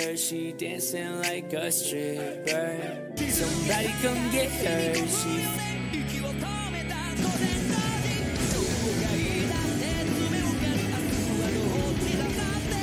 She dancing like a stripper. Somebody come get her. She 息を止めた午前0時どこがいいだって爪を刈り明日はどっちだかって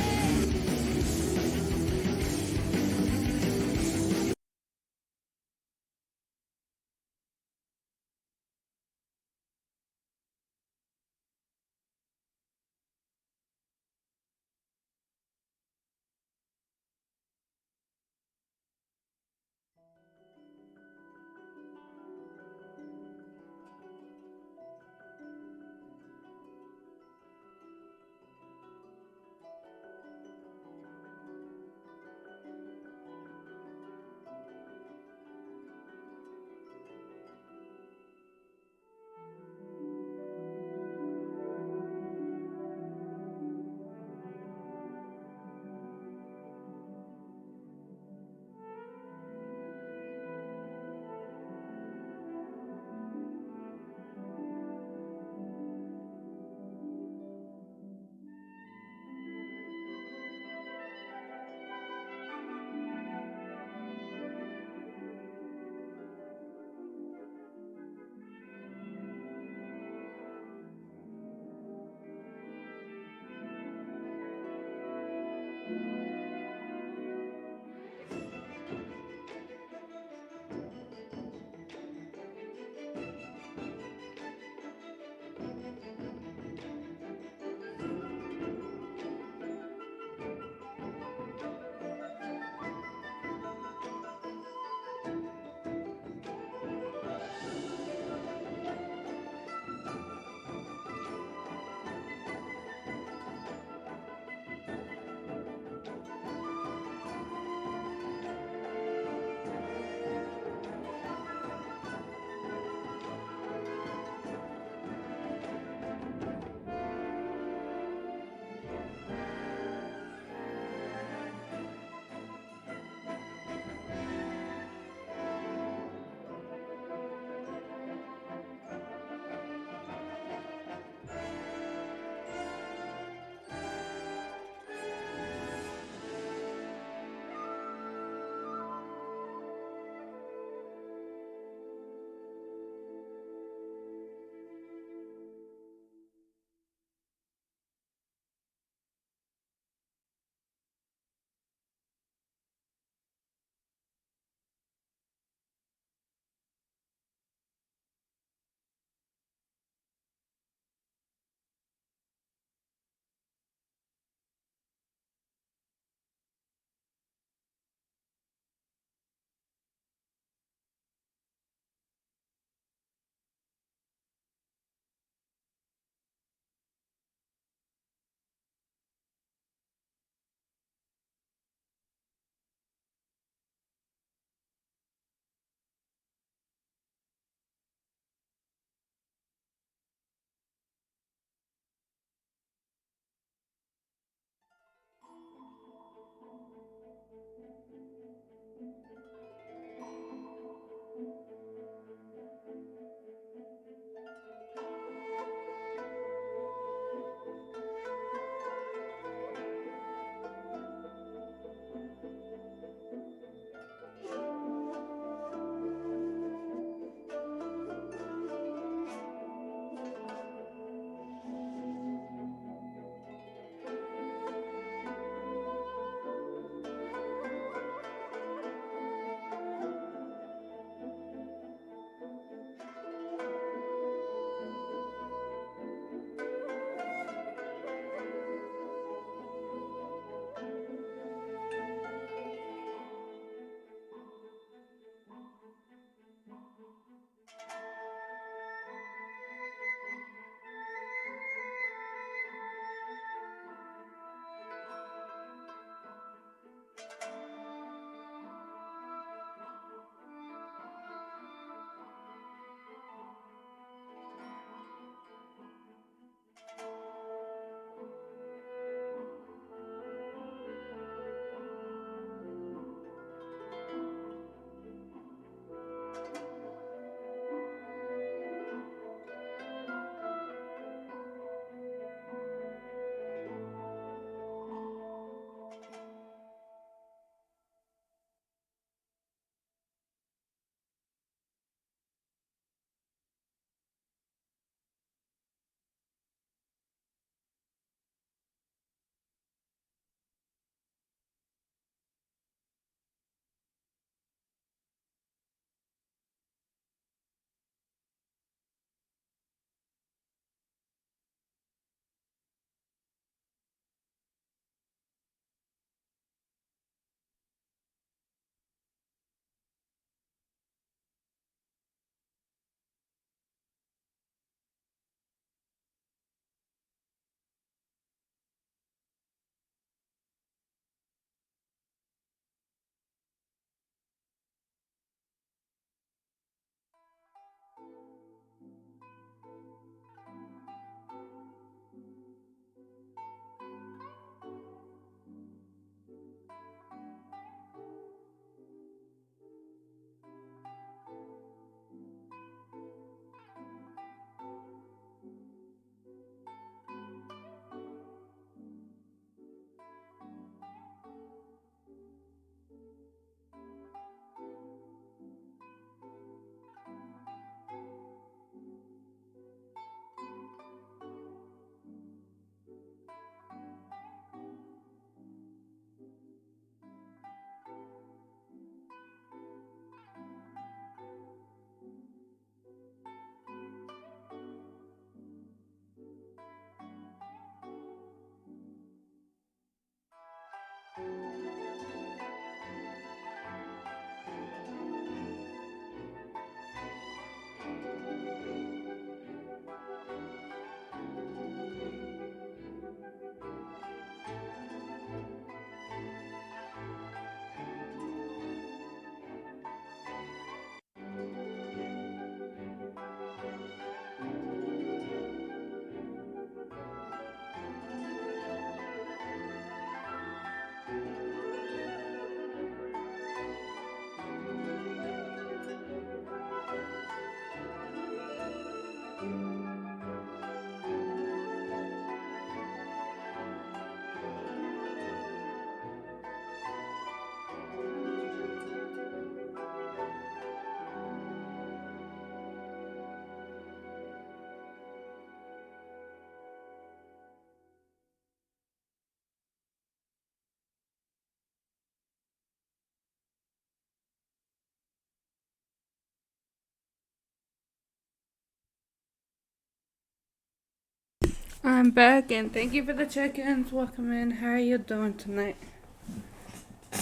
I'm back and thank you for the check-ins. Welcome in. How are you doing tonight?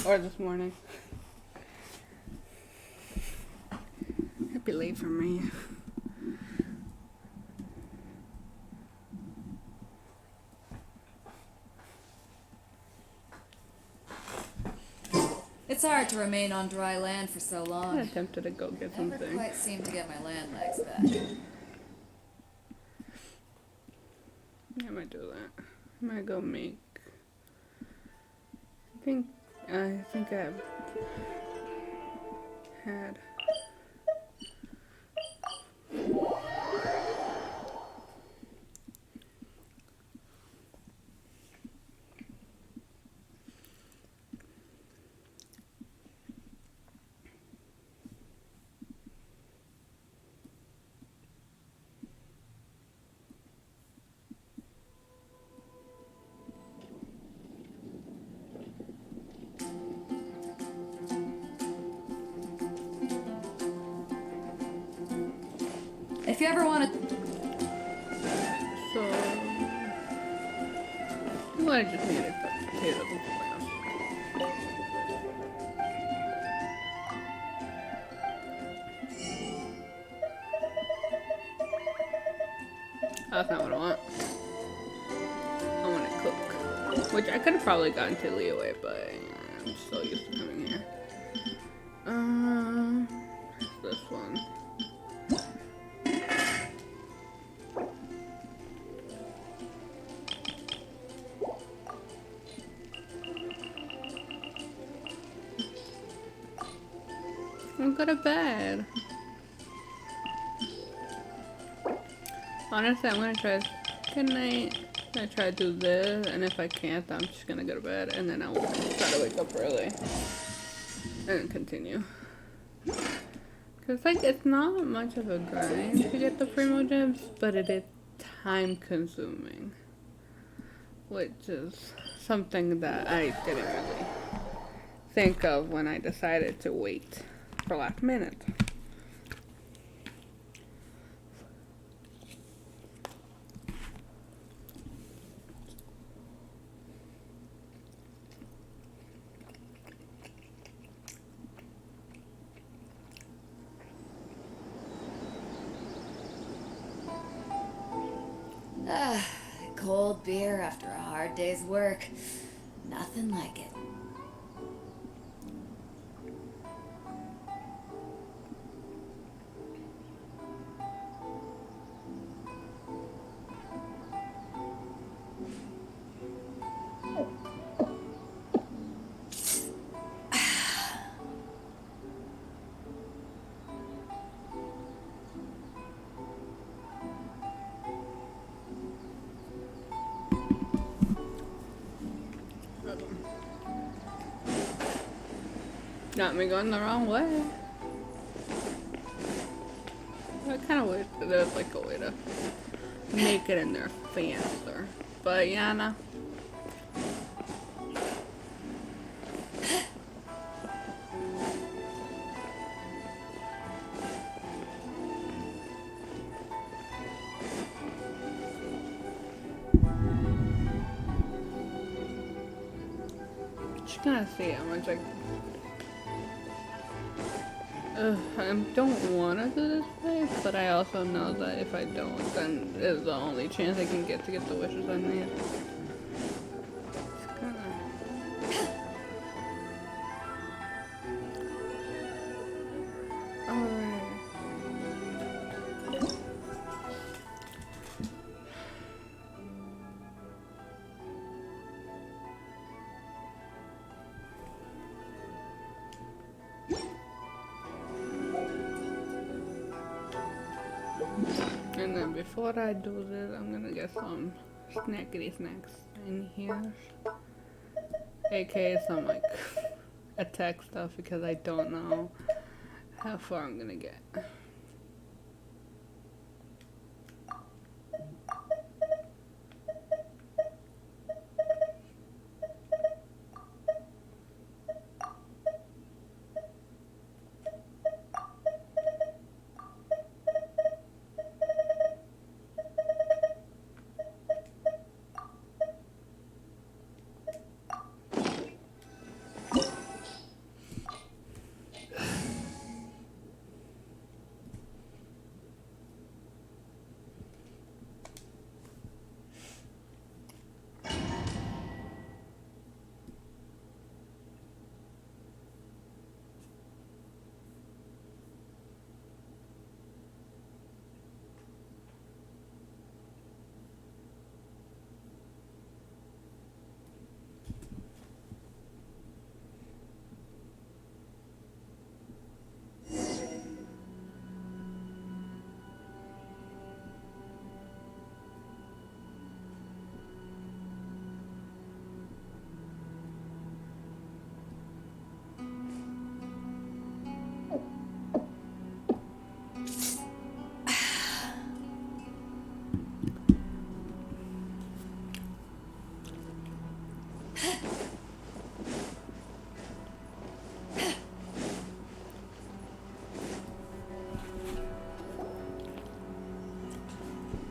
Or this morning? It'd be late for me. It's hard to remain on dry land for so I long. attempted to go get Never something. quite seem to get my land legs back. I might do that. I might go make. I think I had. If you ever want to... So. Well, I just need a cut potato now. That's not what I want. I want to cook. Which I could have probably gotten to Leeway, but I'm so used to coming here. This one. I'm go to bed. Honestly, I'm gonna try. Good night. I'm gonna try to do this, and if I can't, I'm just gonna go to bed, and then I'll try to wake up early and continue. Cause like it's not much of a grind to get the primo gems, but it is time consuming, which is something that I didn't really think of when I decided to wait for last minute. Cold beer after a hard day's work. Nothing like it. Got me going the wrong way. I kind of wish that there's like a way to make it in there faster. But yeah, no. Just gonna see how much I don't want to do this place, but I also know that if I don't, then it's the only chance I can get to get the wishes I need. It's kinda... Alright. And then before I do this, I'm gonna get some snackety snacks in here. AKA some like attack stuff because I don't know how far I'm gonna get.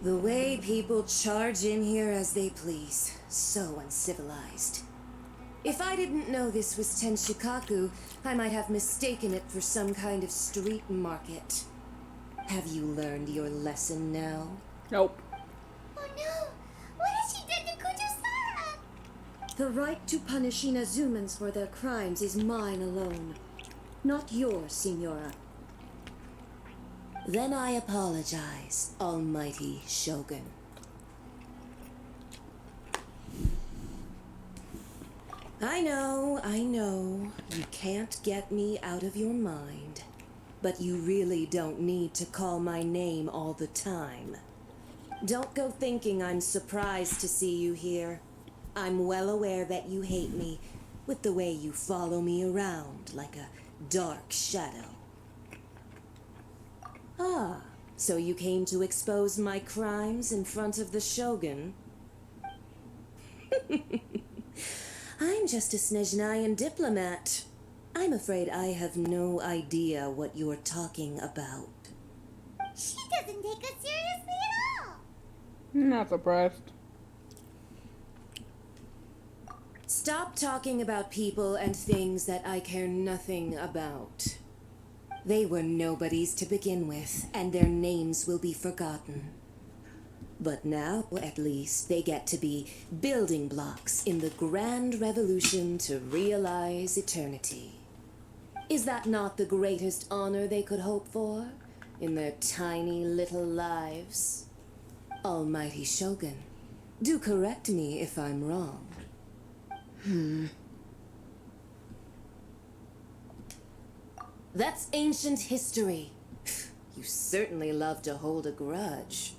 The way people charge in here as they please. So uncivilized. If I didn't know this was Tenshikaku, I might have mistaken it for some kind of street market. Have you learned your lesson now? Nope. Oh no! What has she done to Kujusara? The right to punish Inazumans for their crimes is mine alone. Not yours, Signora. Then I apologize, Almighty Shogun. I know, you can't get me out of your mind. But you really don't need to call my name all the time. Don't go thinking I'm surprised to see you here. I'm well aware that you hate me, with the way you follow me around like a dark shadow. Ah, so you came to expose my crimes in front of the Shogun? I'm just a Snezhnayan diplomat. I'm afraid I have no idea what you're talking about. She doesn't take us seriously at all. Not surprised. Stop talking about people and things that I care nothing about. They were nobodies to begin with, and their names will be forgotten. But now, at least, they get to be building blocks in the grand revolution to realize eternity. Is that not the greatest honor they could hope for in their tiny little lives? Almighty Shogun, do correct me if I'm wrong. That's ancient history. You certainly love to hold a grudge.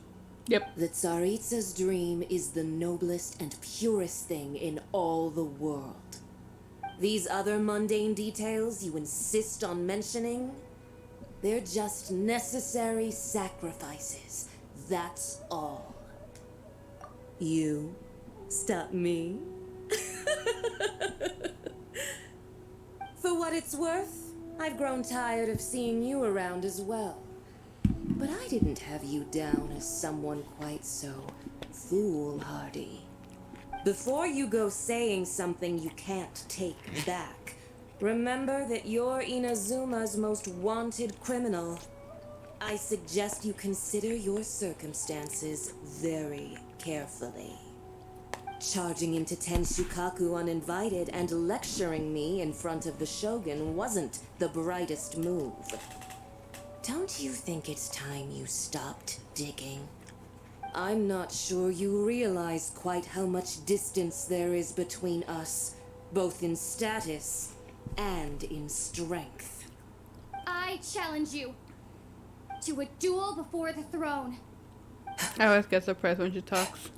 Yep. The Tsaritsa's dream is the noblest and purest thing in all the world. These other mundane details you insist on mentioning, they're just necessary sacrifices. That's all. You stop me? For what it's worth, I've grown tired of seeing you around as well. But I didn't have you down as someone quite so foolhardy. Before you go saying something you can't take back, remember that you're Inazuma's most wanted criminal. I suggest you consider your circumstances very carefully. Charging into Tenshukaku uninvited and lecturing me in front of the Shogun wasn't the brightest move. Don't you think it's time you stopped digging? I'm not sure you realize quite how much distance there is between us, both in status and in strength. I challenge you to a duel before the throne. I always get surprised when she talks.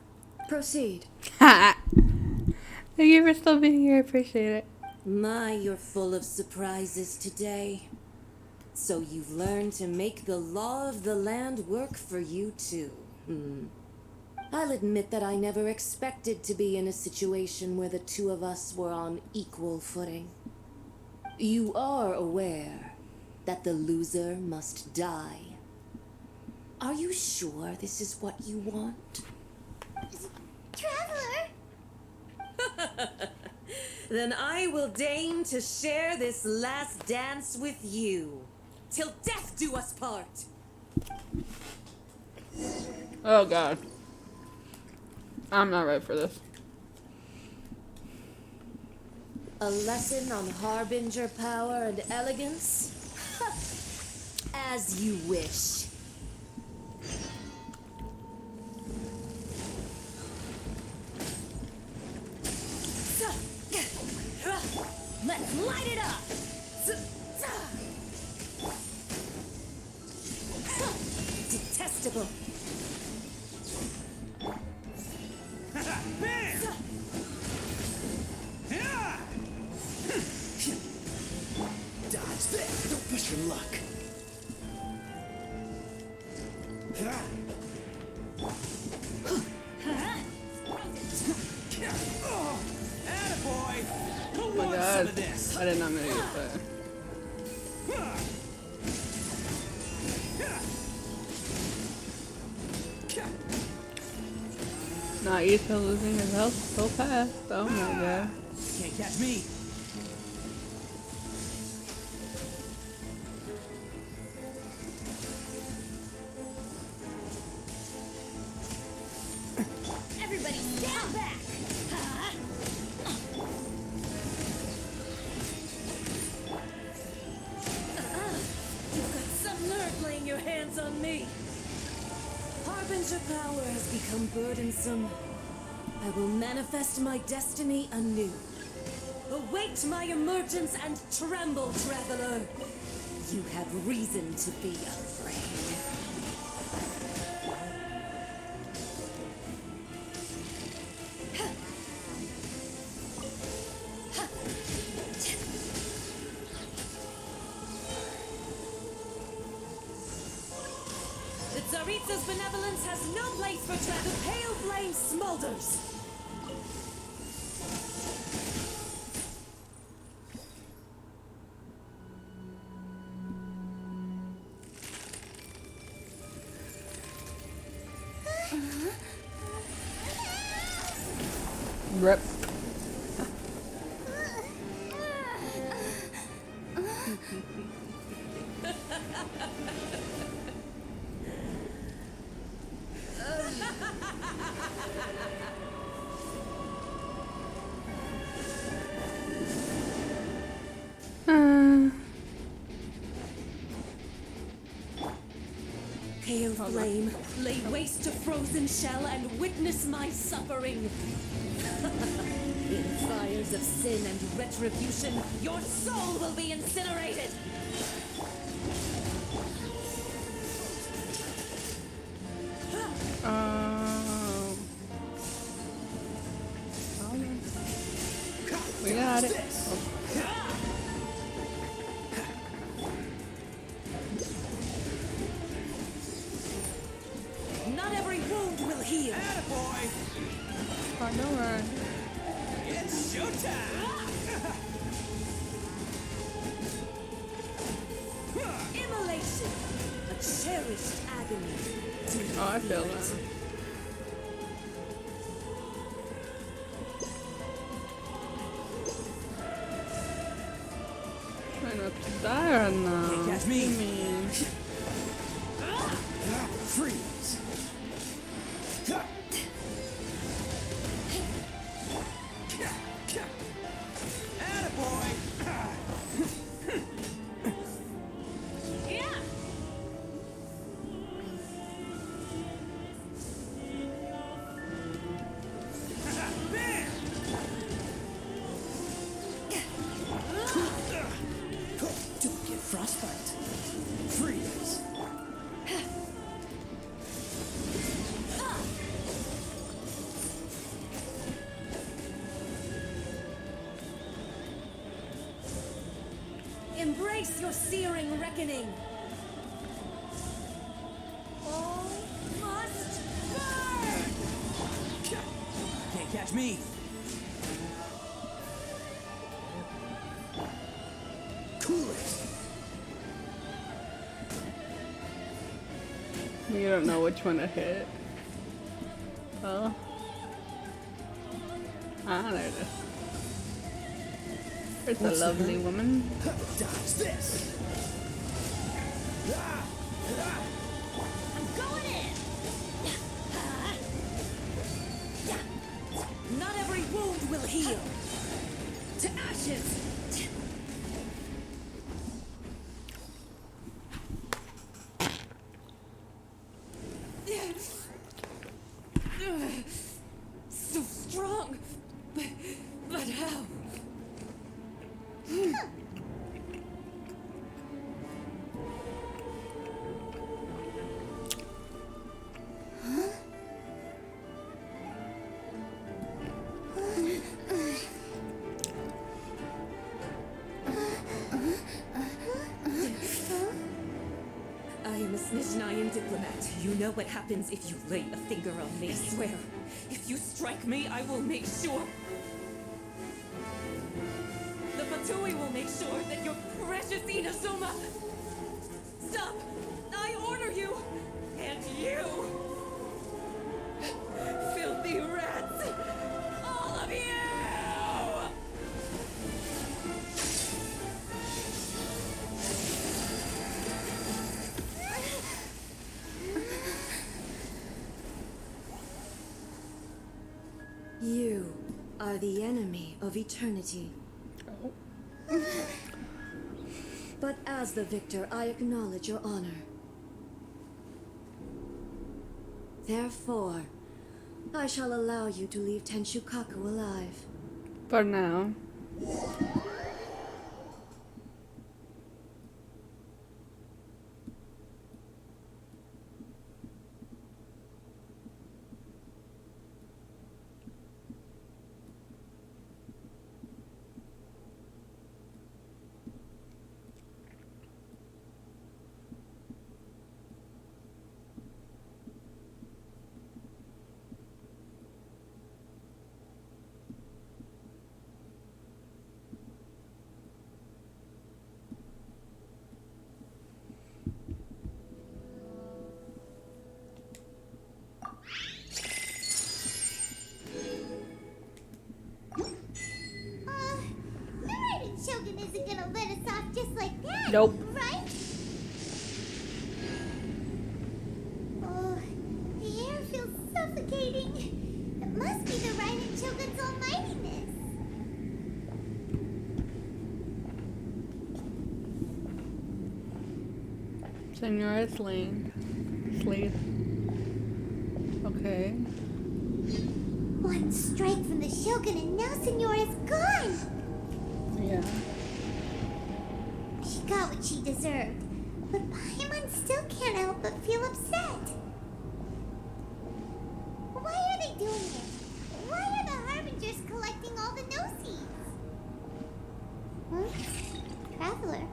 Proceed. Thank you for still being here. I appreciate it. My, you're full of surprises today. So you've learned to make the law of the land work for you too. I'll admit that I never expected to be in a situation where the two of us were on equal footing. You are aware that the loser must die. Are you sure this is what you want? Traveler! Then I will deign to share this last dance with you. Till death do us part! Oh god. I'm not ready for this. A lesson on harbinger power and elegance? As you wish. Let's light it up! Detestable! Dodge this. Don't push your luck. Attaboy! Who Oh my wants god. some of this? I did not mean to get that. Naito losing his health so fast. Oh my god. Can't catch me. Everybody stand back! You've got some nerve laying your hands on me. Harbinger power has become burdensome. I will manifest my destiny anew. Await my emergence and tremble, traveler. You have reason to be afraid. The Tsaritsa's benevolence has no place for the pale flame smolders. Rip. Pale flame, lay waste to frozen shell and witness my suffering. In fires of sin and retribution, your soul will be incinerated. We got it. Not every wound will heal. Attaboy! Oh, don't run. It's showtime! Immolation, a cherished agony. Oh, I feel that. Trying not to die or no? Can't catch me. What do you mean? Freeze! Attaboy! Bam! Don't get frostbite. Freeze! Embrace your searing reckoning. All must burn! Can't catch me. Cool it. You don't know which one to hit. Oh. Ah, there it is. There's a lovely woman. Dodge this. I'm going in! Not every wound will heal. To ashes! So strong! But how? I am a Snezhnayan diplomat. You know what happens if you lay a finger on me. I swear, if you strike me, I will make sure. The Fatui will make sure that your precious Inazuma. Stop! I order you! And you! Filthy rat! are the enemy of eternity. Oh. But as the victor, I acknowledge your honor. Therefore, I shall allow you to leave Tenshukaku alive. For now. The Raiden Shogun isn't gonna let us off just like that. Nope. Right? Oh, the air feels suffocating. It must be the Raiden Shogun's almightiness. Senora Slade. Okay. One strike from the Shogun and now Senora's gone. Yeah. She got what she deserved. But Paimon still can't help but feel upset. Why are they doing it? Why are the Harbingers collecting all the no-seeds? Huh? Traveler,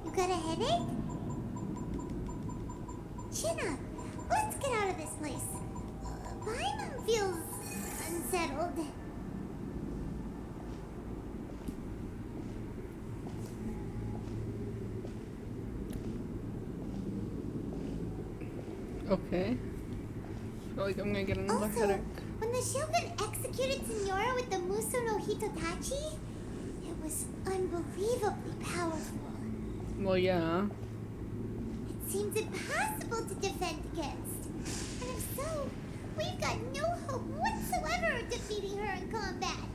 you got a headache? Chin up. Let's get out of this place. Paimon feels unsettled. Okay. Feel like I'm gonna get another Also, headache. when the Shogun executed Senora with the Muso no Hitotachi, it was unbelievably powerful. Well, yeah. It seems impossible to defend against. And if so, we've got no hope whatsoever of defeating her in combat.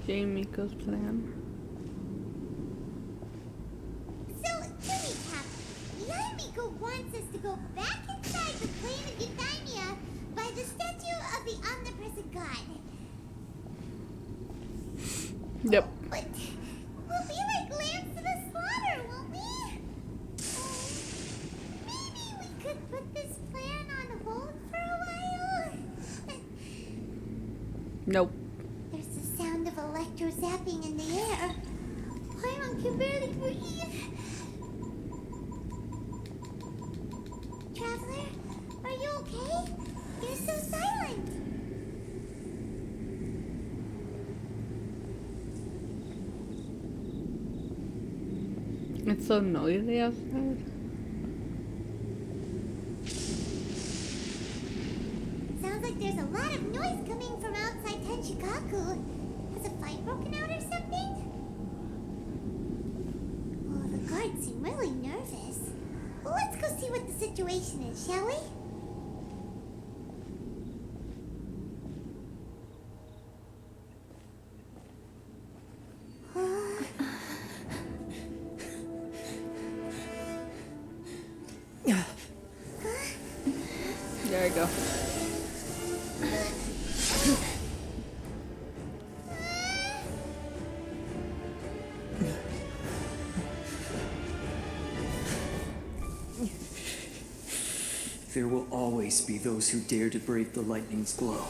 Miko's plan. So, to recap, Yaemiko wants us to go back inside the plane of Euthymia by the statue of the omnipresent god. Yep. But we'll be like lambs to the slaughter, won't we? Maybe we could put this plan on hold for a while? Nope. There's the sound of electro-zapping in the air. Paimon can barely breathe. Traveler, are you okay? You're so silent. It's so noisy outside. Sounds like there's a lot of noise coming from outside Tenshukaku. Has a fight broken out or something? Oh, the guards seem really nervous. Well, let's go see what the situation is, shall we? There you go. There will always be those who dare to brave the lightning's glow.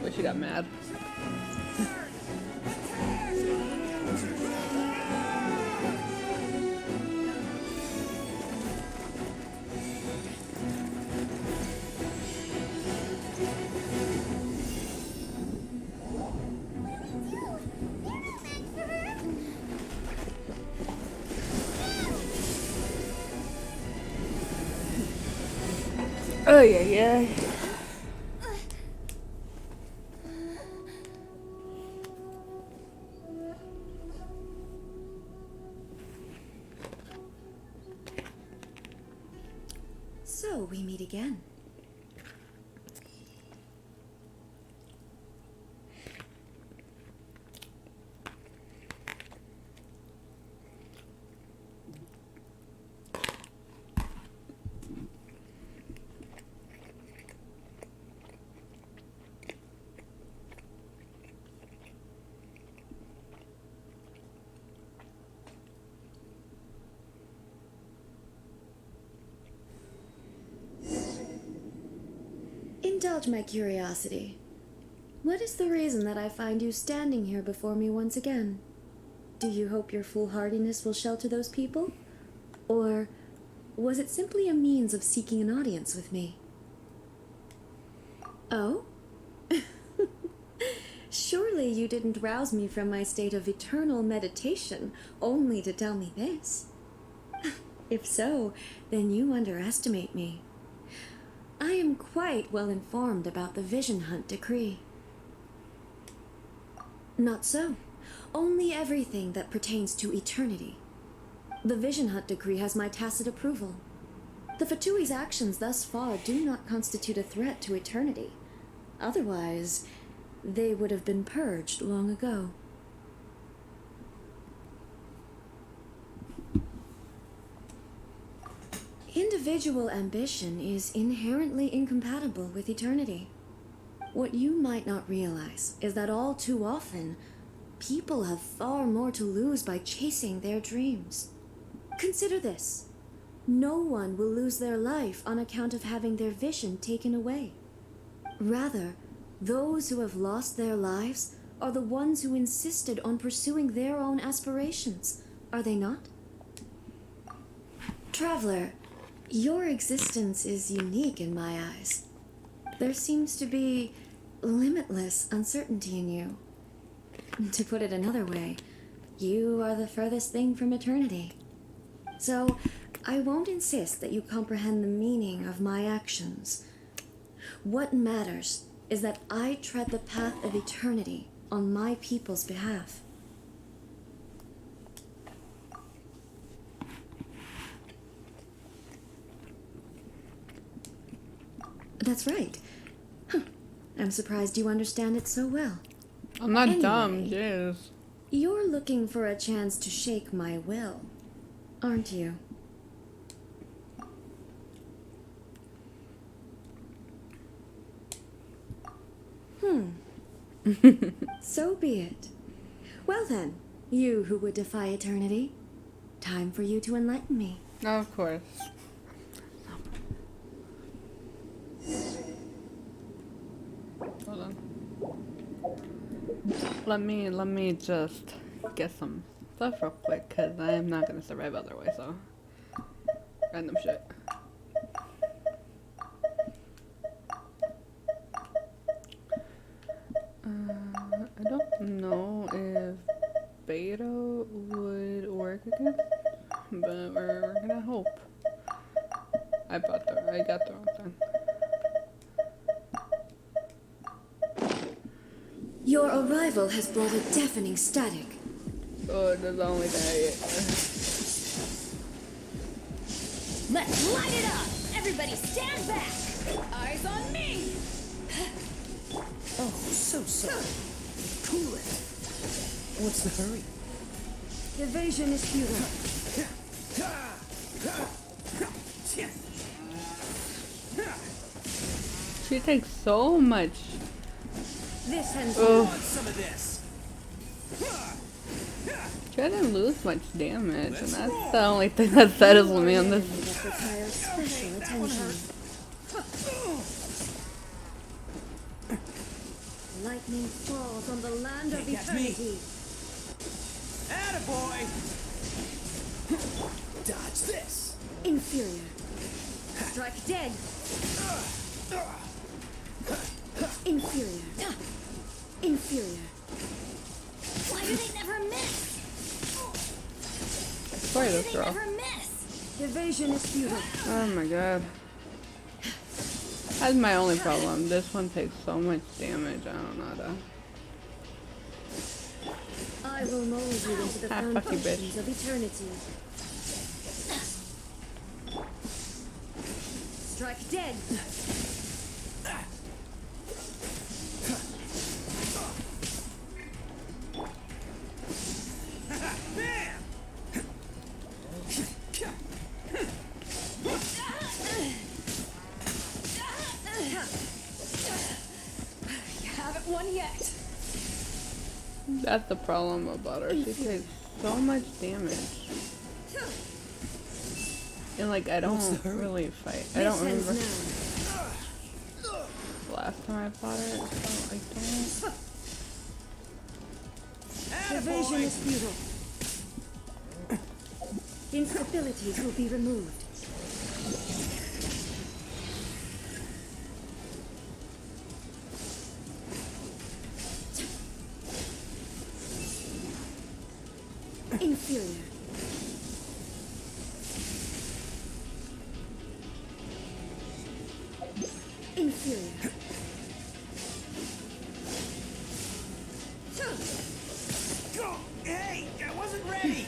Wish you got mad. Oh yeah. So we meet again. Indulge my curiosity. What is the reason that I find you standing here before me once again? Do you hope your foolhardiness will shelter those people? Or was it simply a means of seeking an audience with me? Oh? Surely you didn't rouse me from my state of eternal meditation only to tell me this. If so, then you underestimate me. I am quite well informed about the Vision Hunt decree. Not so. Only everything that pertains to eternity. The Vision Hunt decree has my tacit approval. The Fatui's actions thus far do not constitute a threat to eternity. Otherwise, they would have been purged long ago. Individual ambition is inherently incompatible with eternity. What you might not realize is that all too often, people have far more to lose by chasing their dreams. Consider this. No one will lose their life on account of having their vision taken away. Rather, those who have lost their lives are the ones who insisted on pursuing their own aspirations, are they not? Traveler, your existence is unique in my eyes. There seems to be limitless uncertainty in you. To put it another way, you are the furthest thing from eternity. So, I won't insist that you comprehend the meaning of my actions. What matters is that I tread the path of eternity on my people's behalf. That's right. Huh. I'm surprised you understand it so well. I'm not Anyway. dumb, jeez. You're looking for a chance to shake my will, aren't you? So be it. Well then, you who would defy eternity, time for you to enlighten me. Of course. Hold on. Let me just get some stuff real quick, cause I am not gonna survive otherwise. So random shit. I don't know if beta would work again, but we're gonna hope. I got the wrong thing. Your arrival has brought a deafening static. Oh, that's the only thing Let's light it up! Everybody stand back! Eyes on me! Oh, so sorry. Cool it. What's the hurry? Evasion is futile. She takes so much. This ends. Some of this. She didn't lose much damage, and that's the only thing that settles me on this. That requires special attention. Lightning falls on the land of Catch me. eternity. Attaboy! Dodge this. Inferior. Strike dead. Inferior. Inferior. Why do they never miss? Sorry, Why do this they girl. never miss? Evasion is futile. Oh my god. That's my only problem. This one takes so much damage. I don't know how to. I will mold you into the Ah, fuck you, bitch. foundations of eternity. Strike dead. You haven't won yet. That's the problem about her. She takes so much damage. And like, I don't really fight. I don't This remember ends now. the last time I fought her, so I don't. Evasion is futile. Instabilities will be removed. Inferior. Inferior. Hey, I wasn't ready.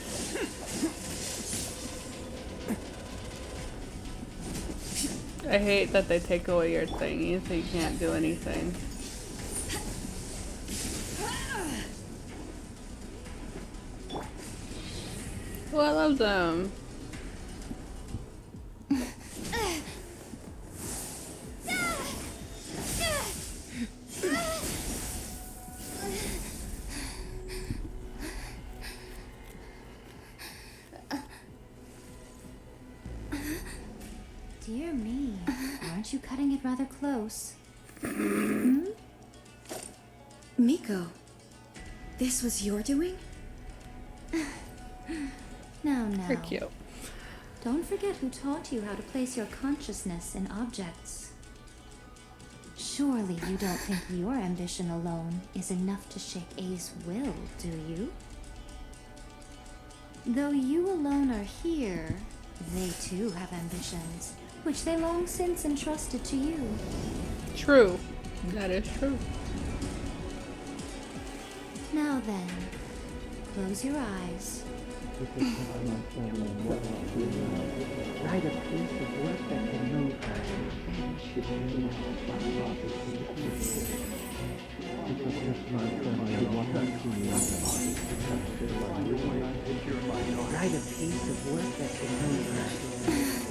I hate that they take away your thingy so you can't do anything. Oh, I love them. Dear me, aren't you cutting it rather close? Miko, this was your doing? Now, They're cute. don't forget who taught you how to place your consciousness in objects. Surely you don't think your ambition alone is enough to shake A's will, do you? Though you alone are here, they too have ambitions, which they long since entrusted to you. True. That is true. Now then, close your eyes. Write a piece of work that can move her. Write a piece of work that can move her.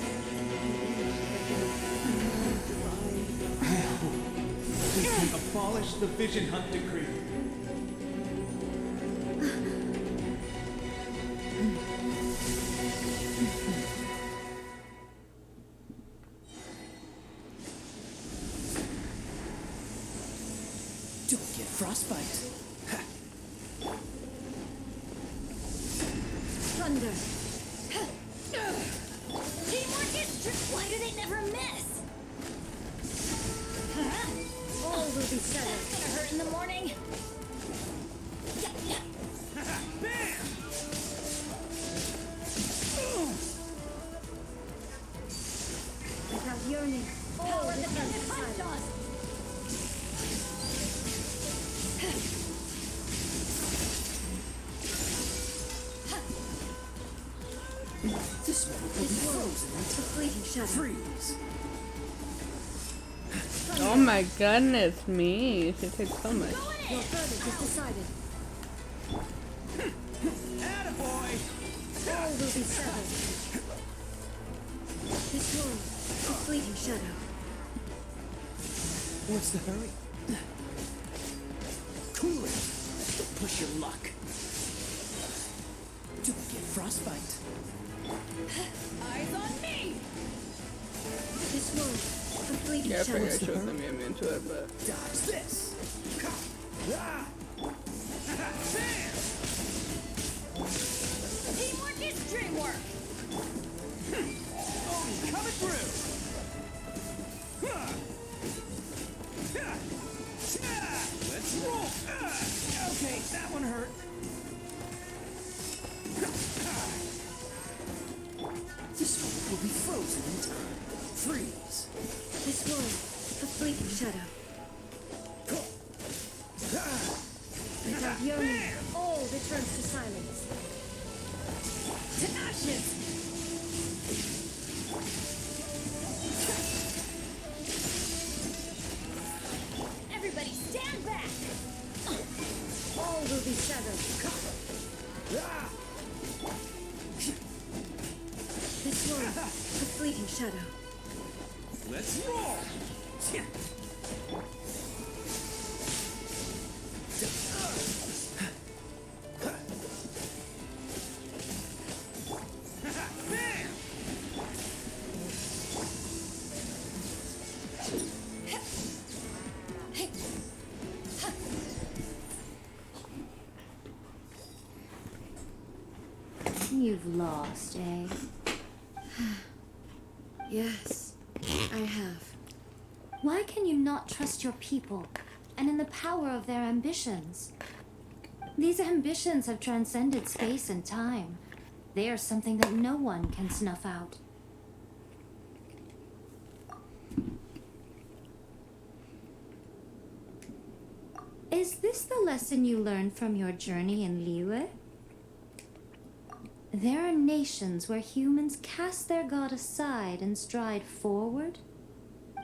Abolish the Vision Hunt Decree. Don't get frostbite. Thunder. Teamwork is true. Why do they never miss? All will be settled. That's gonna hurt in the morning. Without yearning, all Power will the be Thunder silent. Jaws. This one will be frozen A fleeting shadow. freeze. Oh my goodness me. She takes so much. Your verdict is decided. Attaboy! All will be settled. This one, a fleeting shadow. What's the hurry? Cool it. Don't push your luck. Don't get frostbite. Eyes on me. This one, a fleeting Yeah, I figured I shadow. should have me into it, but Dodge this. Ah. Bam! Teamwork is dreamwork. Oh, coming through. Let's roll. Okay, that one hurt. This one will be frozen in time. Freeze. This one, a fleeting shadow. Without yearning, all returns to silence. To ashes! Everybody stand back! All will be severed. This one, a fleeting shadow. Let's roll! You've lost, eh? Yes, I have. Why can you not trust your people and in the power of their ambitions? These ambitions have transcended space and time. They are something that no one can snuff out. Is this the lesson you learned from your journey in Liyue? There are nations where humans cast their god aside and stride forward.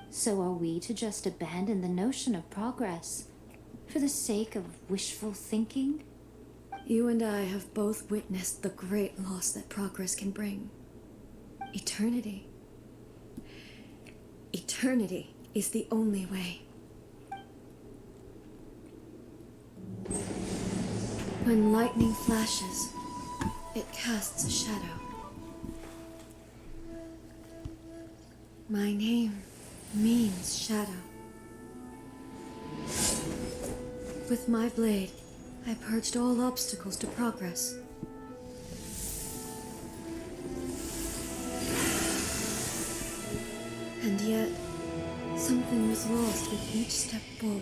So are we to just abandon the notion of progress for the sake of wishful thinking? You and I have both witnessed the great loss that progress can bring. Eternity. Eternity is the only way. When lightning flashes, it casts a shadow. My name means shadow. With my blade, I purged all obstacles to progress. And yet, something was lost with each step forward.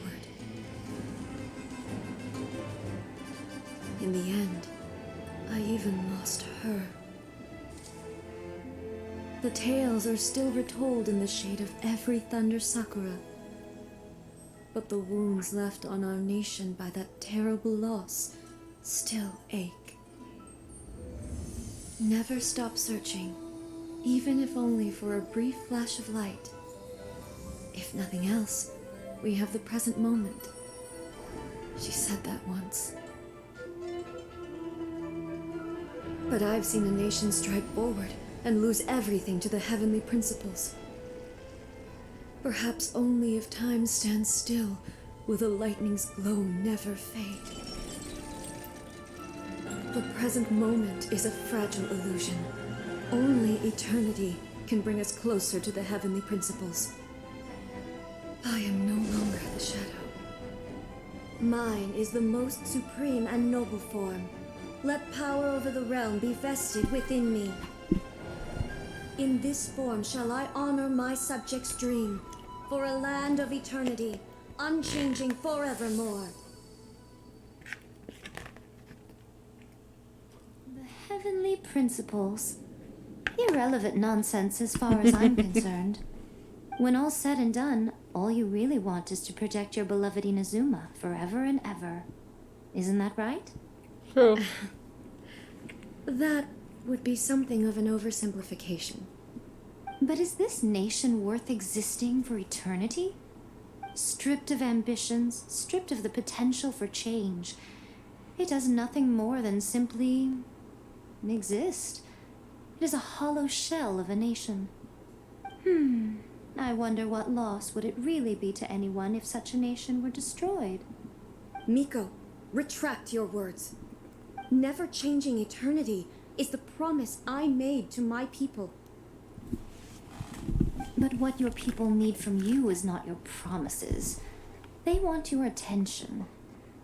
In the end, I even lost her. The tales are still retold in the shade of every Thunder Sakura. But the wounds left on our nation by that terrible loss still ache. Never stop searching, even if only for a brief flash of light. If nothing else, we have the present moment. She said that once. But I've seen a nation stride forward and lose everything to the heavenly principles. Perhaps only if time stands still will the lightning's glow never fade. The present moment is a fragile illusion. Only eternity can bring us closer to the heavenly principles. I am no longer the shadow. Mine is the most supreme and noble form. Let power over the realm be vested within me. In this form shall I honor my subjects' dream, for a land of eternity, unchanging forevermore. The heavenly principles. Irrelevant nonsense as far as I'm concerned. When all's said and done, all you really want is to protect your beloved Inazuma forever and ever. Isn't that right? True. That would be something of an oversimplification. But is this nation worth existing for eternity? Stripped of ambitions, stripped of the potential for change, it does nothing more than simply exist. It is a hollow shell of a nation. I wonder what loss would it really be to anyone if such a nation were destroyed? Miko, retract your words. Never changing eternity is the promise I made to my people. But what your people need from you is not your promises. They want your attention,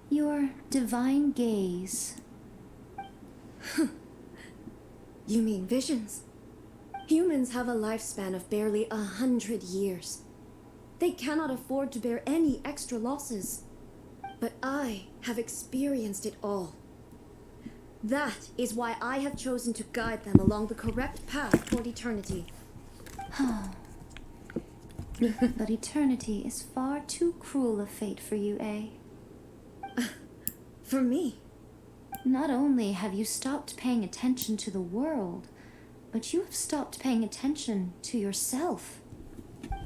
your divine gaze. You mean visions? Humans have a lifespan of barely 100 years. They cannot afford to bear any extra losses. But I have experienced it all. That is why I have chosen to guide them along the correct path toward eternity. But eternity is far too cruel a fate for you, eh? For me? Not only have you stopped paying attention to the world, but you have stopped paying attention to yourself.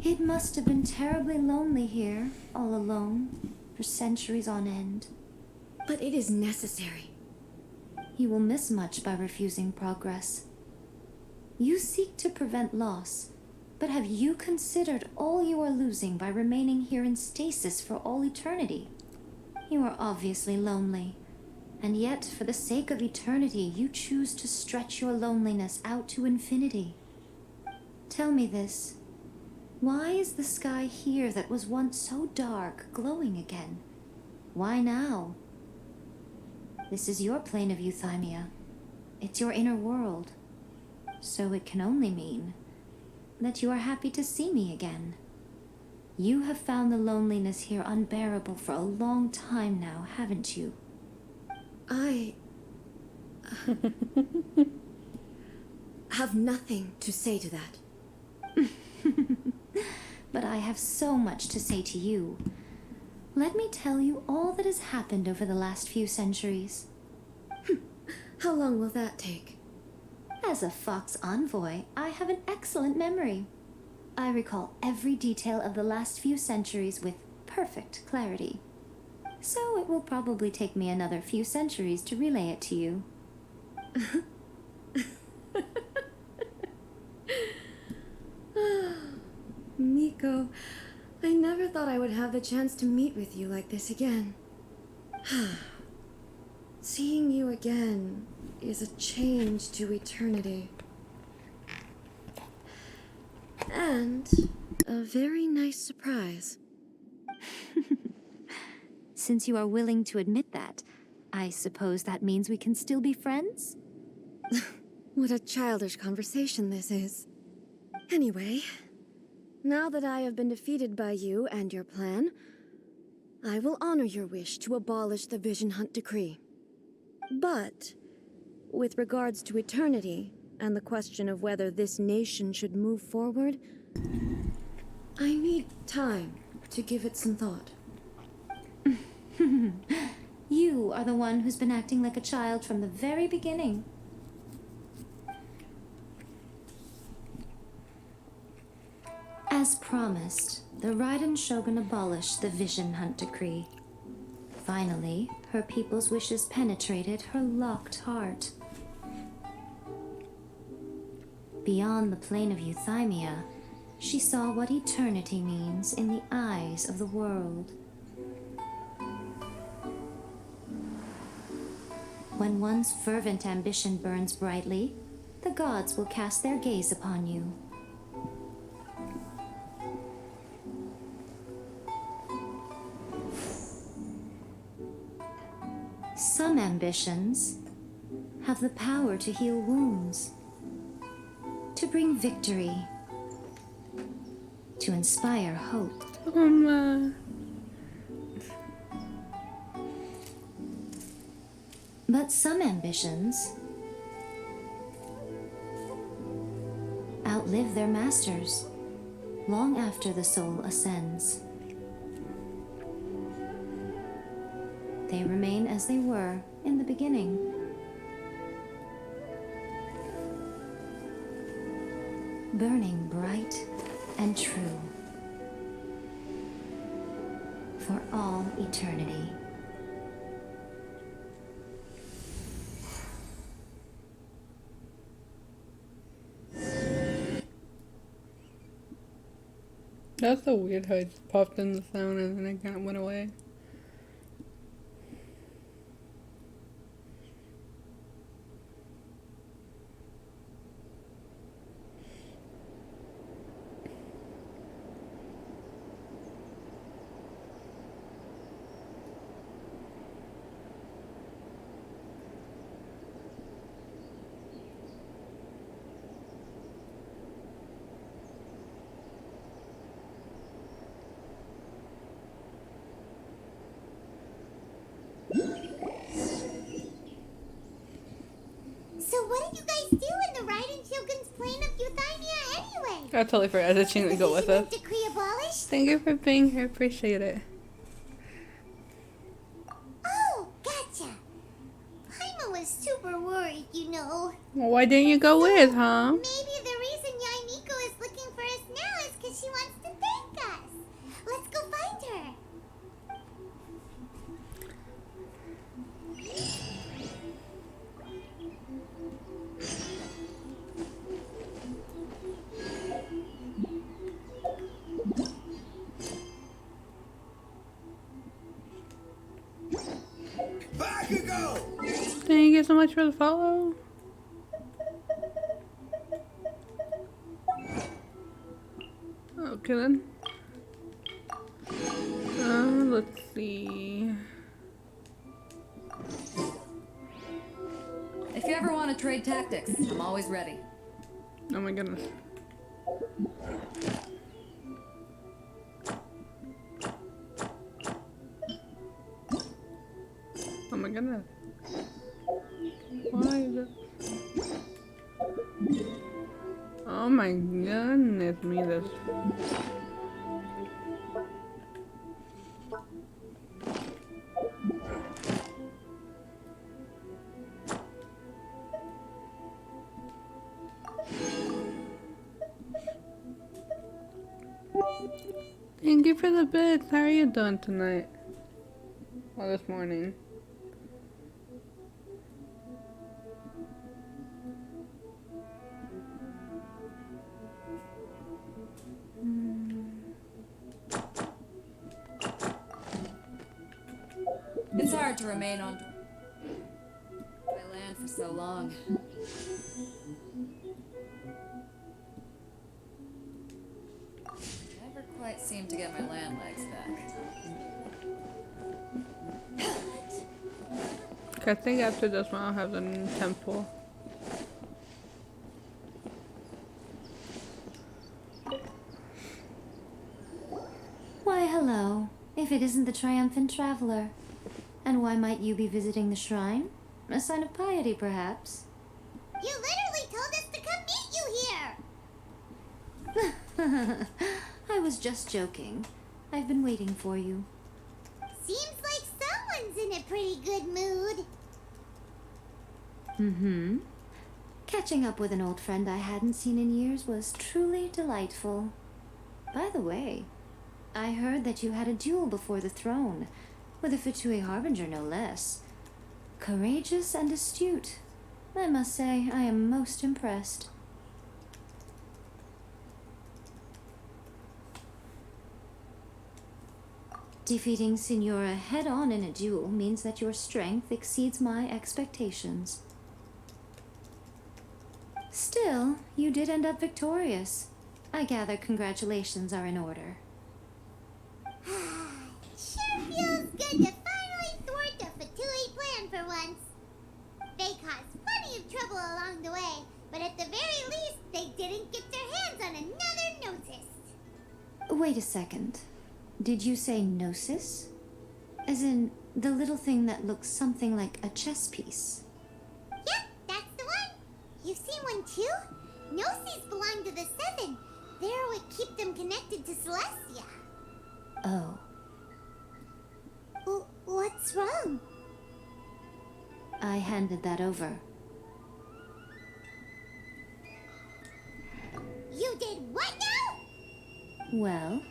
It must have been terribly lonely here, all alone, for centuries on end. But it is necessary. You will miss much by refusing progress. You seek to prevent loss, but have you considered all you are losing by remaining here in stasis for all eternity? You are obviously lonely, and yet for the sake of eternity you choose to stretch your loneliness out to infinity. Tell me this. Why is the sky here that was once so dark glowing again? Why now? This is your plane of euthymia. It's your inner world. So it can only mean that you are happy to see me again. You have found the loneliness here unbearable for a long time now, haven't you? I have nothing to say to that. But I have so much to say to you. Let me tell you all that has happened over the last few centuries. How long will that take? As a Fox envoy, I have an excellent memory. I recall every detail of the last few centuries with perfect clarity. So it will probably take me another few centuries to relay it to you. Miko, I never thought I would have the chance to meet with you like this again. Seeing you again is a change to eternity. And a very nice surprise. Since you are willing to admit that, I suppose that means we can still be friends? What a childish conversation this is. Anyway, now that I have been defeated by you and your plan, I will honor your wish to abolish the Vision Hunt Decree. But, with regards to eternity and the question of whether this nation should move forward, I need time to give it some thought. You are the one who's been acting like a child from the very beginning. As promised, the Raiden Shogun abolished the Vision Hunt Decree. Finally, her people's wishes penetrated her locked heart. Beyond the plane of euthymia, she saw what eternity means in the eyes of the world. When one's fervent ambition burns brightly, the gods will cast their gaze upon you. Some ambitions have the power to heal wounds, to bring victory, to inspire hope. But some ambitions outlive their masters long after the soul ascends. They remain as they were in the beginning. Burning bright and true for all eternity. That's so weird how it just popped in the sound and then it kind of went away. So what did you guys do in the Raiden Shogun's plane of euthymia anyway? I totally forgot that she didn't go with us. Decree abolished? Thank you for being here. Appreciate it. Oh, gotcha. Paimon was super worried, you know. Well, why didn't you go with, huh? Maybe the reason Yaimiko is looking for us now is because she wants to thank us. Let's go find her. Thank you so much for the follow. Okay then. Let's see. If you ever want to trade tactics, I'm always ready. Oh my goodness. Oh my goodness. Why is it? Oh my goodness me, this. Thank you for the bits. How are you doing tonight? Or this morning? It's hard to remain on my land for so long. Never quite seem to get my land legs back. I think after this one I'll have the new temple. Why, hello. If it isn't the triumphant traveler. And why might you be visiting the shrine? A sign of piety, perhaps? You literally told us to come meet you here. I was just joking. I've been waiting for you. Seems like someone's in a pretty good mood. Mm-hmm. Catching up with an old friend I hadn't seen in years was truly delightful. By the way, I heard that you had a duel before the throne, with a Fatui Harbinger no less. Courageous and astute. I must say, I am most impressed. Defeating Signora head-on in a duel means that your strength exceeds my expectations. Still, you did end up victorious. I gather congratulations are in order. Sure feels good to finally thwart the Fatui plan for once. They caused plenty of trouble along the way, but at the very least, they didn't get their hands on another notice. Wait a second. Did you say gnosis? As in, the little thing that looks something like a chess piece? Yep, that's the one. You've seen one too? Gnosis belong to the Seven. They're what keep them connected to Celestia. Oh. What's wrong? I handed that over. You did what now? Well,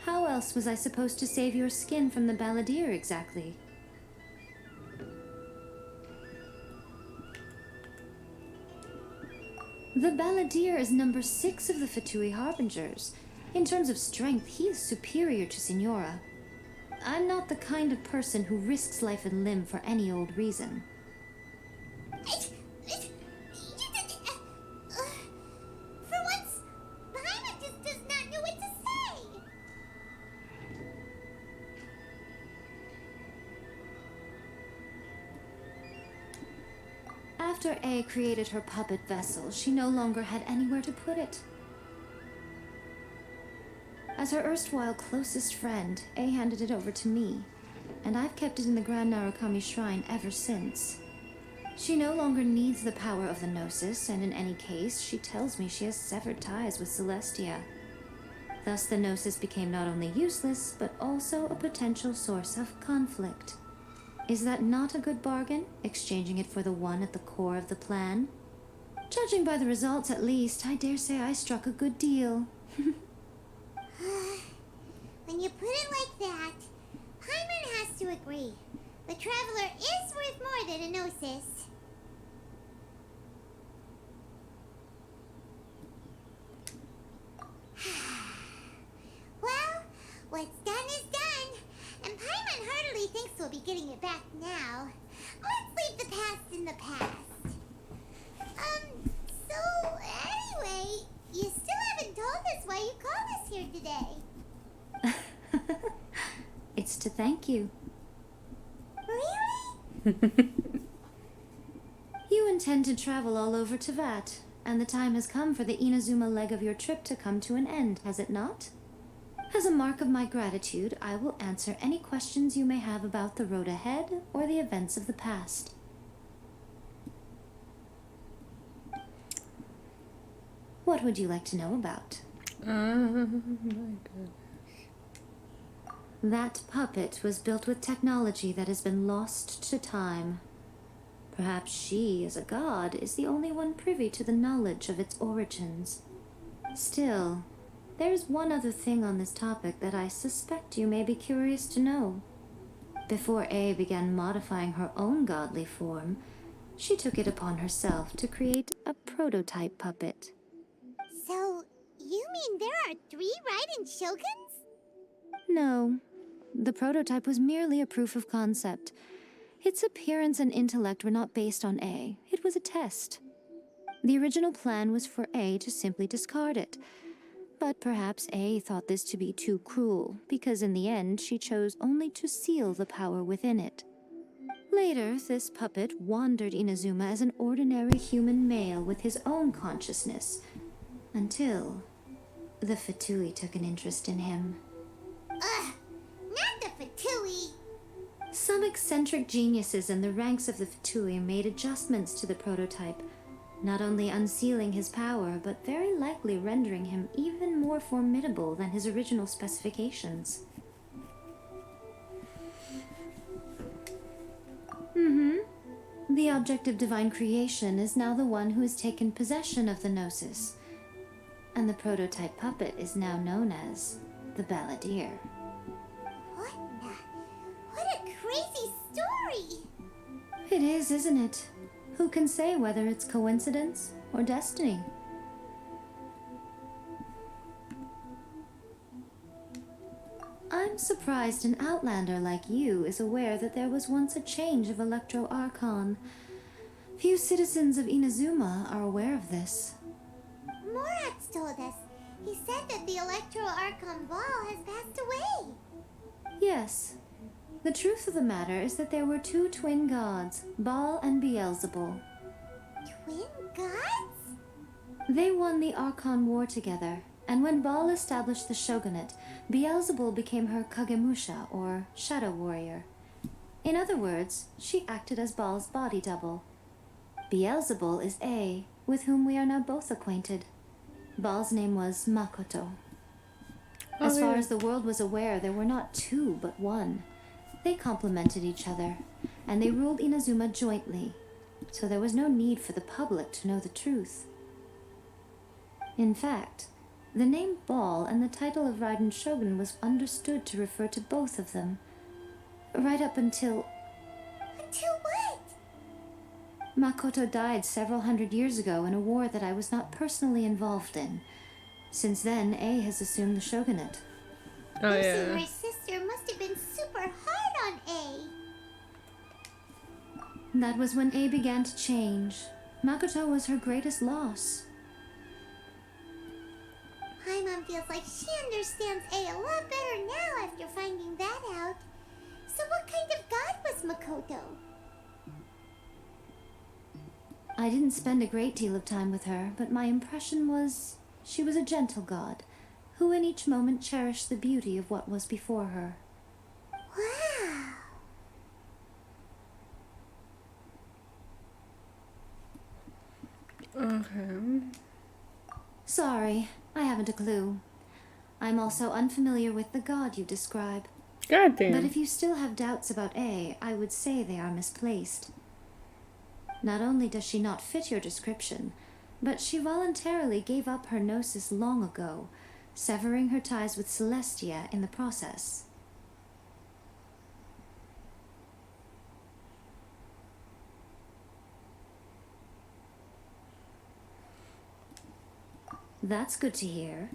how else was I supposed to save your skin from the Balladeer exactly? The Balladeer is number 6 of the Fatui Harbingers. In terms of strength, he is superior to Signora. I'm not the kind of person who risks life and limb for any old reason. For once, Paimon just does not know what to say. After A created her puppet vessel, she no longer had anywhere to put it. As her erstwhile closest friend, A handed it over to me, and I've kept it in the Grand Narukami Shrine ever since. She no longer needs the power of the Gnosis, and in any case, she tells me she has severed ties with Celestia. Thus, the Gnosis became not only useless, but also a potential source of conflict. Is that not a good bargain, exchanging it for the one at the core of the plan? Judging by the results, at least, I dare say I struck a good deal. When you put it like that, Paimon has to agree. The Traveler is worth more than a Gnosis. Well, what's done is done, and Paimon hardly thinks we'll be getting it back now. Let's leave the past in the past. So anyway, you still haven't told us why you called us here today. It's to thank you. Really? You intend to travel all over Teyvat, and the time has come for the Inazuma leg of your trip to come to an end, has it not? As a mark of my gratitude, I will answer any questions you may have about the road ahead or the events of the past. What would you like to know about? My goodness. That puppet was built with technology that has been lost to time. Perhaps she, as a god, is the only one privy to the knowledge of its origins. Still, there's one other thing on this topic that I suspect you may be curious to know. Before A began modifying her own godly form, she took it upon herself to create a prototype puppet. So, you mean there are 3 Raiden Shoguns? No, the prototype was merely a proof of concept. Its appearance and intellect were not based on A. It was a test. The original plan was for A to simply discard it. But perhaps A thought this to be too cruel, because in the end she chose only to seal the power within it. Later, this puppet wandered Inazuma as an ordinary human male with his own consciousness, until the Fatui took an interest in him. Ugh, not the Fatui. Some eccentric geniuses in the ranks of the Fatui made adjustments to the prototype, not only unsealing his power, but very likely rendering him even more formidable than his original specifications. The object of divine creation is now the one who has taken possession of the Gnosis, and the prototype puppet is now known as the Balladeer. What a crazy story! It is, isn't it? Who can say whether it's coincidence or destiny? I'm surprised an outlander like you is aware that there was once a change of Electro Archon. Few citizens of Inazuma are aware of this. Morat's told us. He said that the Electro Archon Ball has passed away. Yes. The truth of the matter is that there were 2 twin gods, Baal and Beelzebul. Twin gods? They won the Archon War together, and when Baal established the shogunate, Beelzebul became her Kagemusha, or shadow warrior. In other words, she acted as Baal's body double. Beelzebul is A, with whom we are now both acquainted. Baal's name was Makoto. As far as the world was aware, there were not 2, but 1. They complemented each other, and they ruled Inazuma jointly, so there was no need for the public to know the truth. In fact, the name Baal and the title of Raiden Shogun was understood to refer to both of them, right up until... Until what? Makoto died several hundred years ago in a war that I was not personally involved in. Since then, A has assumed the shogunate. Oh, Losing yeah. her sister must have been super hard on A. That was when A began to change. Makoto was her greatest loss. Paimon feels like she understands A a lot better now after finding that out. So what kind of god was Makoto? I didn't spend a great deal of time with her, but my impression was she was a gentle god, who in each moment cherished the beauty of what was before her. Wow. Okay. Sorry, I haven't a clue. I'm also unfamiliar with the god you describe. God But damn. if you still have doubts about A, I would say they are misplaced. Not only does she not fit your description, but she voluntarily gave up her gnosis long ago, severing her ties with Celestia in the process. That's good to hear.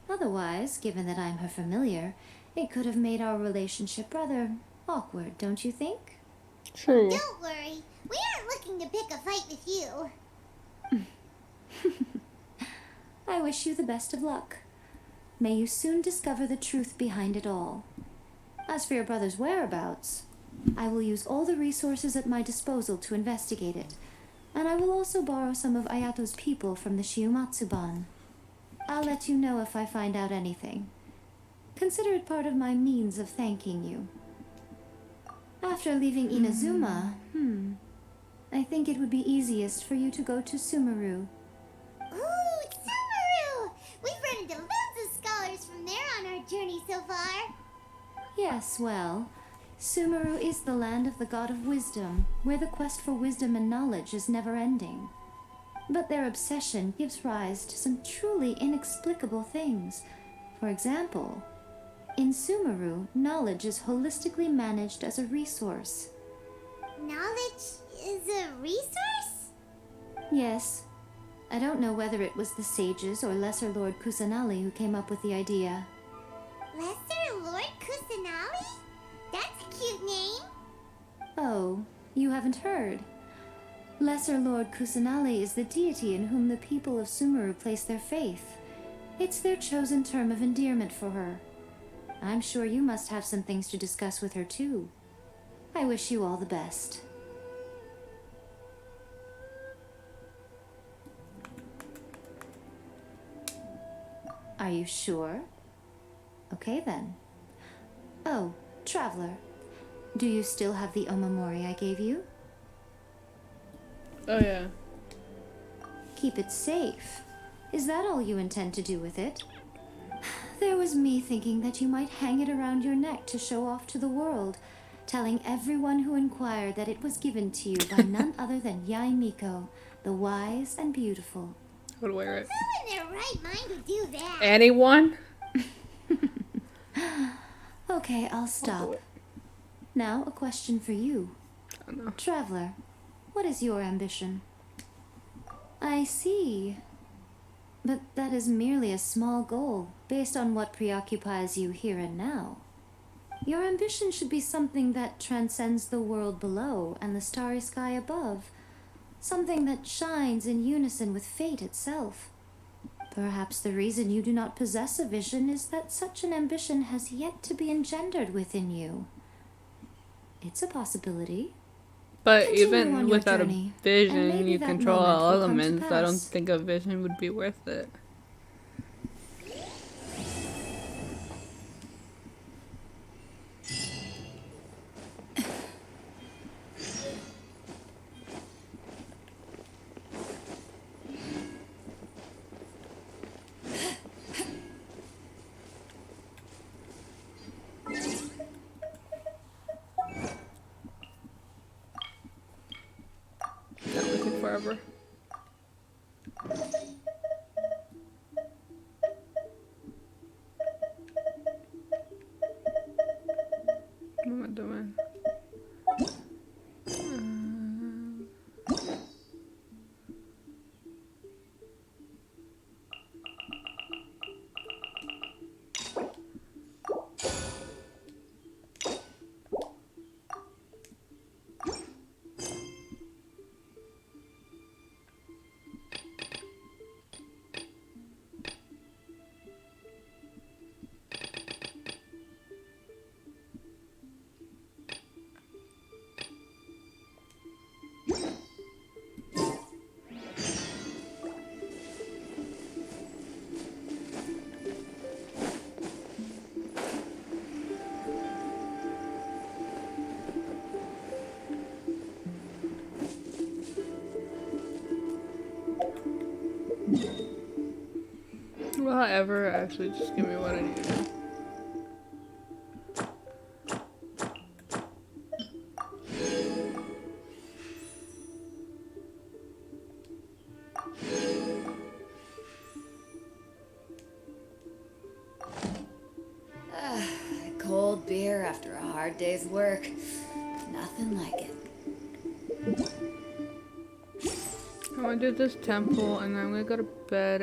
Otherwise, given that I'm her familiar, it could have made our relationship rather awkward, don't you think? True. Don't worry. We aren't looking to pick a fight with you. I wish you the best of luck. May you soon discover the truth behind it all. As for your brother's whereabouts, I will use all the resources at my disposal to investigate it, and I will also borrow some of Ayato's people from the Shiumatsuban. I'll let you know if I find out anything. Consider it part of my means of thanking you. After leaving Inazuma, I think it would be easiest for you to go to Sumeru. Ooh, Sumeru! We've run into loads of scholars from there on our journey so far. Yes, well, Sumeru is the land of the god of wisdom, where the quest for wisdom and knowledge is never-ending. But their obsession gives rise to some truly inexplicable things. For example, in Sumeru, knowledge is holistically managed as a resource. Knowledge is a resource? Yes. I don't know whether it was the sages or Lesser Lord Kusanali who came up with the idea. Lesser Lord Kusanali? That's a cute name. Oh, you haven't heard. Lesser Lord Kusanali is the deity in whom the people of Sumeru place their faith. It's their chosen term of endearment for her. I'm sure you must have some things to discuss with her too. I wish you all the best. Are you sure? Okay then. Oh, Traveler, do you still have the omamori I gave you? Oh yeah. Keep it safe. Is that all you intend to do with it? There was me thinking that you might hang it around your neck to show off to the world, telling everyone who inquired that it was given to you by none other than Yae Miko, the wise and beautiful. I would wear it. Who in their right mind would do that? Anyone? Okay, I'll stop. Now, a question for you. I don't know. Traveler, what is your ambition? I see. But that is merely a small goal, based on what preoccupies you here and now. Your ambition should be something that transcends the world below and the starry sky above. Something that shines in unison with fate itself. Perhaps the reason you do not possess a vision is that such an ambition has yet to be engendered within you. It's a possibility. But Continue even on your without a journey, and vision, maybe you that control moment all will come to elements. I don't pass. think a vision would be worth it. That would take forever. What am I doing? Will I ever actually just give me what I need to do? Cold beer after a hard day's work. Nothing like it. I'm gonna do this temple and then I'm gonna go to bed.